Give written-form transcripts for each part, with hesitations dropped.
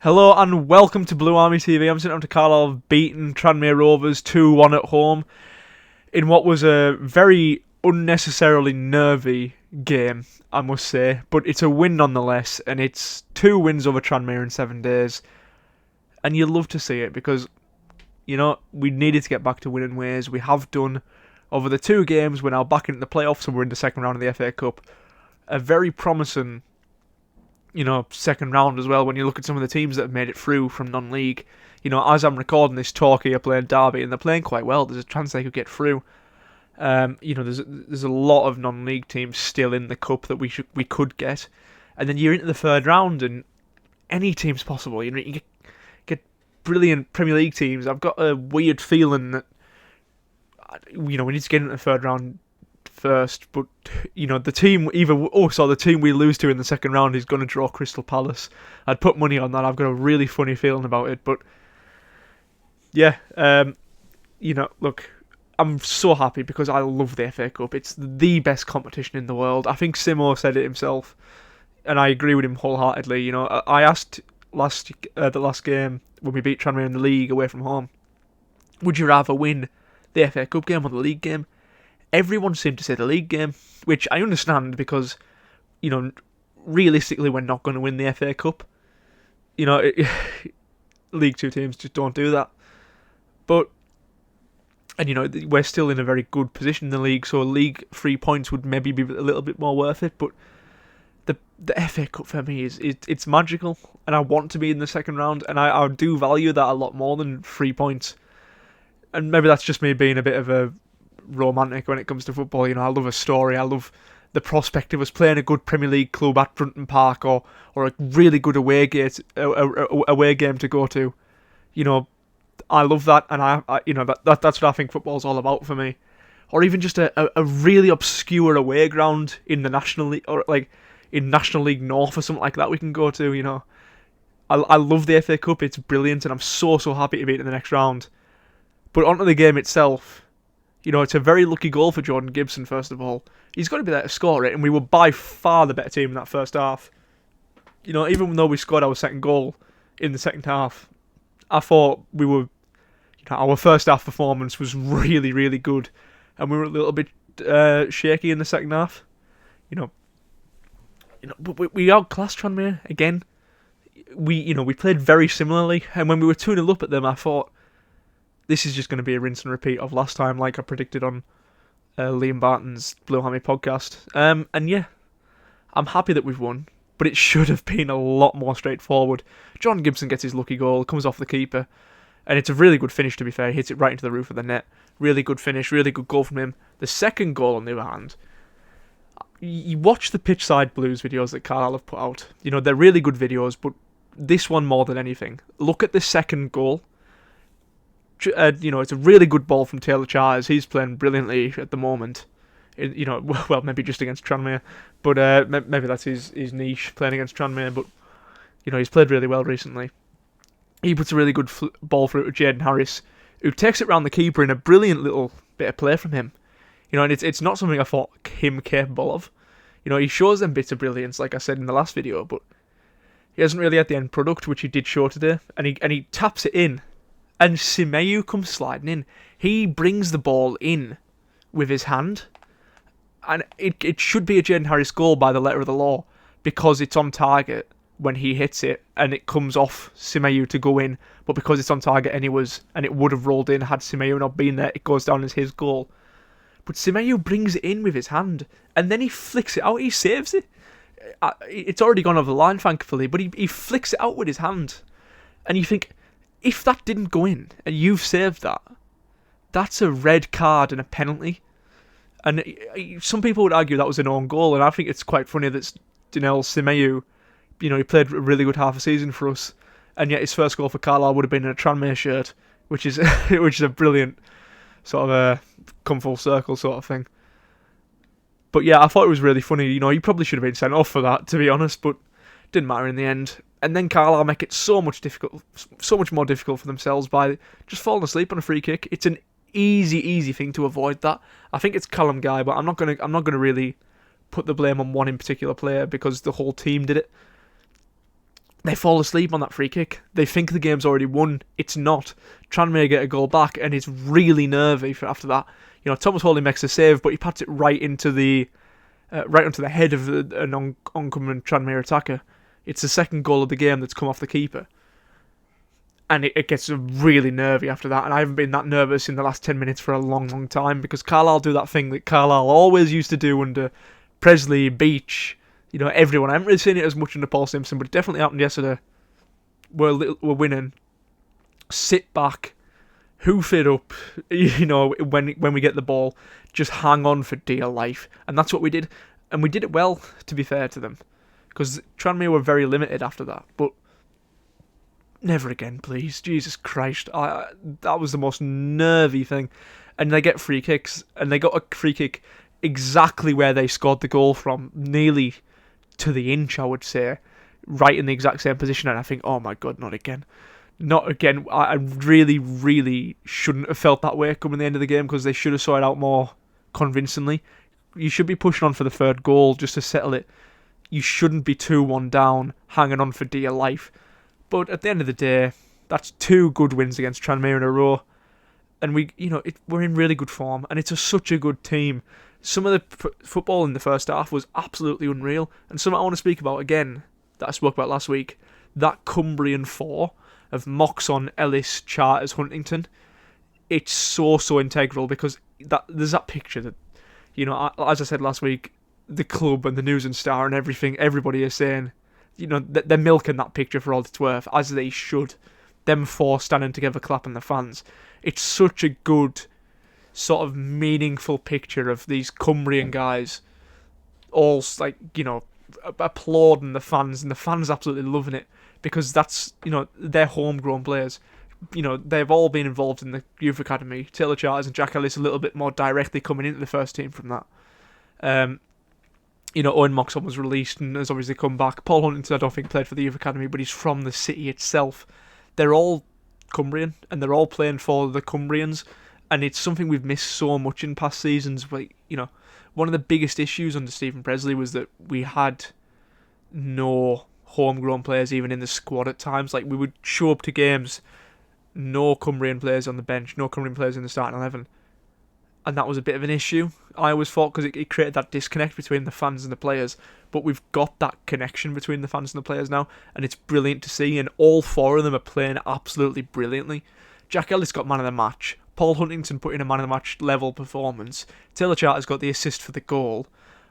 Hello and welcome to Blue Army TV. I'm sitting down to Carlisle beating Tranmere Rovers 2-1 at home in what was a very unnecessarily nervy game, I must say. But it's a win nonetheless, and it's 2 wins over Tranmere in 7 days. And you love to see it because, we needed to get back to winning ways. We have done over the 2 games. We're now back into the playoffs and we're in the second round of the FA Cup. A very promising second round as well when you look at some of the teams that have made it through from non-league. As I'm recording this, Torquay are playing Derby and they're playing quite well. There's a chance they could get through. There's a lot of non-league teams still in the cup that we could get. And then you're into the third round and any team's possible. You get brilliant Premier League teams. I've got a weird feeling that we need to get into the third round first, but the team the team we lose to in the second round is going to draw Crystal Palace. I'd put money on that. I've got a really funny feeling about it, but yeah, look, I'm so happy because I love the FA Cup. It's the best competition in the world. I think Simo said it himself, and I agree with him wholeheartedly. I asked the last game when we beat Tranmere in the league away from home, would you rather win the FA Cup game or the league game? Everyone seemed to say the league game, which I understand because, realistically we're not going to win the FA Cup. League 2 teams just don't do that. But, and we're still in a very good position in the league, so league 3 points would maybe be a little bit more worth it. But the FA Cup for me it's magical, and I want to be in the second round, and I do value that a lot more than 3 points. And maybe that's just me being a bit of a romantic when it comes to football. I love a story. I love the prospect of us playing a good Premier League club at Brunton Park or a really good away game to go to. I love that, and that's what I think football's all about for me. Or even just a really obscure away ground in the National League, or like in National League North or something like that we can go to. I love the FA Cup. It's brilliant, and I'm so happy to be in the next round. But onto the game itself. It's a very lucky goal for Jordan Gibson, first of all. He's got to be there to score it, and we were by far the better team in that first half. Even though we scored our second goal in the second half, I thought we were, our first half performance was really, really good, and we were a little bit shaky in the second half. But we outclassed Tranmere again. We played very similarly, and when we were 2-0 up at them, I thought, this is just going to be a rinse and repeat of last time, like I predicted on Liam Barton's Blue Hammy podcast. And yeah, I'm happy that we've won, but it should have been a lot more straightforward. John Gibson gets his lucky goal, comes off the keeper, and it's a really good finish, to be fair. He hits it right into the roof of the net. Really good finish, really good goal from him. The second goal, on the other hand, you watch the Pitch Side Blues videos that Carlisle have put out. They're really good videos, but this one more than anything. Look at the second goal. It's a really good ball from Taylor Charles. He's playing brilliantly at the moment. Maybe just against Tranmere, but maybe that's his niche, playing against Tranmere. But he's played really well recently. He puts a really good ball through to Jaden Harris, who takes it round the keeper in a brilliant little bit of play from him. And it's not something I thought him capable of. He shows them bits of brilliance, like I said in the last video, but he hasn't really had the end product, which he did show today. And he taps it in. And Semeyu comes sliding in. He brings the ball in with his hand. And it should be a Jaden Harris goal by the letter of the law, because it's on target when he hits it, and it comes off Semeyu to go in. But because it's on target and it would have rolled in had Semeyu not been there, it goes down as his goal. But Semeyu brings it in with his hand, and then he flicks it out. He saves it. It's already gone over the line, thankfully, but he flicks it out with his hand. And you think, if that didn't go in and you've saved that, that's a red card and a penalty. And some people would argue that was an own goal, and I think it's quite funny that Dinel Semeyu, he played a really good half a season for us, and yet his first goal for Carlisle would have been in a Tranmere shirt, which is a brilliant sort of a come full circle sort of thing. But yeah, I thought it was really funny. He probably should have been sent off for that, to be honest, but didn't matter in the end. And then Carlisle make it so much more difficult for themselves by just falling asleep on a free kick. It's an easy thing to avoid that. I think it's Callum Guy, but I'm not gonna really put the blame on one in particular player because the whole team did it. They fall asleep on that free kick. They think the game's already won. It's not. Tranmere get a goal back, and it's really nervy after that. Thomas Hawley makes a save, but he pats it right into the onto the head of an oncoming Tranmere attacker. It's the second goal of the game that's come off the keeper. And it gets really nervy after that. And I haven't been that nervous in the last 10 minutes for a long, long time, because Carlisle do that thing that Carlisle always used to do under Presley, Beach, everyone. I haven't really seen it as much under Paul Simpson, but it definitely happened yesterday. We're winning. Sit back. Hoof it up, when we get the ball. Just hang on for dear life. And that's what we did. And we did it well, to be fair to them. Because Tranmere were very limited after that. But never again, please. Jesus Christ. That was the most nervy thing. And they get free kicks. And they got a free kick exactly where they scored the goal from. Nearly to the inch, I would say. Right in the exact same position. And I think, oh my God, not again. Not again. I really, really shouldn't have felt that way coming the end of the game, because they should have sorted out more convincingly. You should be pushing on for the third goal just to settle it. You shouldn't be 2-1 down, hanging on for dear life. But at the end of the day, that's 2 good wins against Tranmere in a row. And we're in really good form, and it's such a good team. Some of the football in the first half was absolutely unreal. And something I want to speak about again, that I spoke about last week, that Cumbrian 4 of Moxon, Ellis, Charters, Huntington. It's so integral, because there's that picture that, as I said last week, the club and the News and Star and everything, everybody is saying, they're milking that picture for all it's worth, as they should. Them 4 standing together clapping the fans. It's such a good, sort of meaningful picture of these Cumbrian guys all, applauding the fans, and the fans absolutely loving it. Because that's, they're homegrown players. They've all been involved in the youth academy. Taylor Charters and Jack Ellis a little bit more directly coming into the first team from that. Owen Moxon was released and has obviously come back. Paul Huntington, I don't think, played for the youth academy, but he's from the city itself. They're all Cumbrian, and they're all playing for the Cumbrians. And it's something we've missed so much in past seasons. But, one of the biggest issues under Stephen Presley was that we had no homegrown players even in the squad at times. Like, we would show up to games, no Cumbrian players on the bench, no Cumbrian players in the starting 11, and that was a bit of an issue, I always thought, because it created that disconnect between the fans and the players. But we've got that connection between the fans and the players now, and it's brilliant to see, and all 4 of them are playing absolutely brilliantly. Jack Ellis got man of the match, Paul Huntington put in a man of the match level performance, Taylor Charters got the assist for the goal,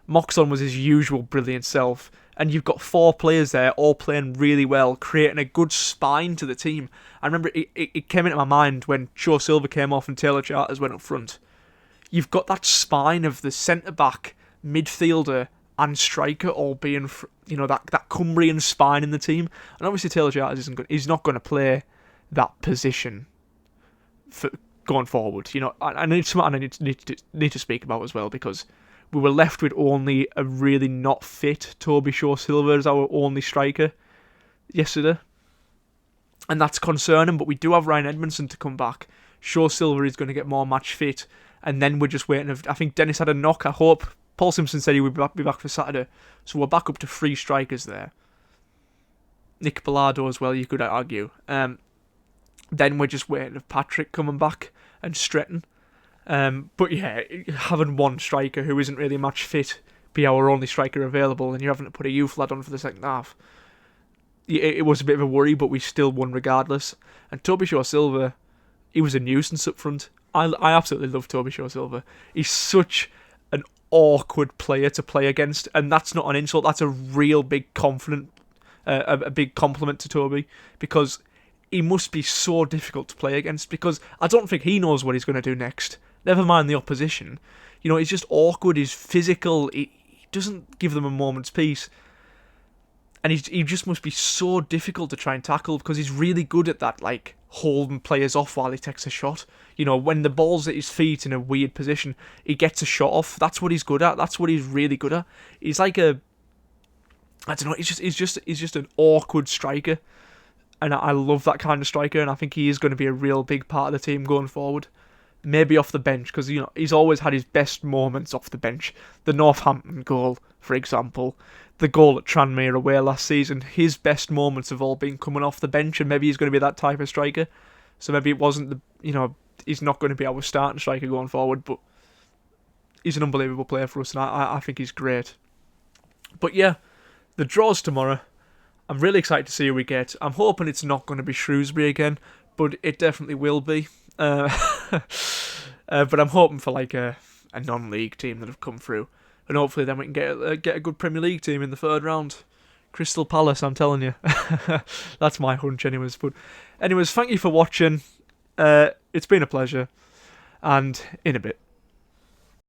Moxon was his usual brilliant self, and you've got 4 players there all playing really well, creating a good spine to the team. I remember it came into my mind when Joe Silva came off and Taylor Charters went up front. You've got that spine of the centre-back, midfielder and striker all being, that Cumbrian spine in the team. And obviously Taylor Charters he's not going to play that position for going forward. I need something I need to speak about as well, because we were left with only a really not fit Toby Shaw-Silva as our only striker yesterday. And that's concerning, but we do have Ryan Edmondson to come back. Shaw-Silva is going to get more match fit, and then we're just waiting. I think Dennis had a knock, I hope. Paul Simpson said he would be back for Saturday, so we're back up to 3 strikers there. Nick Bilardo as well, you could argue. Then we're just waiting for Patrick coming back and Stretton. But yeah, having one striker who isn't really match fit be our only striker available, and you're having to put a youth lad on for the second half, it was a bit of a worry, but we still won regardless. And Toby Shaw-Silva, he was a nuisance up front. I absolutely love Toby Shaw-Silva. He's such an awkward player to play against, and that's not an insult. That's a real big a big compliment to Toby, because he must be so difficult to play against, because I don't think he knows what he's going to do next. Never mind the opposition. He's just awkward, he's physical, he doesn't give them a moment's peace. And he just must be so difficult to try and tackle, because he's really good at that, like, holding players off while he takes a shot. When the ball's at his feet in a weird position, he gets a shot off. That's what he's good at. That's what he's really good at. He's like I don't know, he's just an awkward striker. And I love that kind of striker, and I think he is going to be a real big part of the team going forward. maybe off the bench, because he's always had his best moments off the bench. The Northampton goal, for example, the goal at Tranmere away last season, his best moments have all been coming off the bench, and maybe he's going to be that type of striker. So maybe it wasn't he's not going to be our starting striker going forward, but he's an unbelievable player for us, and I think he's great. But yeah, the draw's tomorrow. I'm really excited to see who we get. I'm hoping it's not going to be Shrewsbury again, but it definitely will be. But I'm hoping for like a non-league team that have come through, and hopefully then we can get a good Premier League team in the third round. Crystal Palace, I'm telling you. That's my hunch anyways. But anyways, thank you for watching. It's been a pleasure, and in a bit.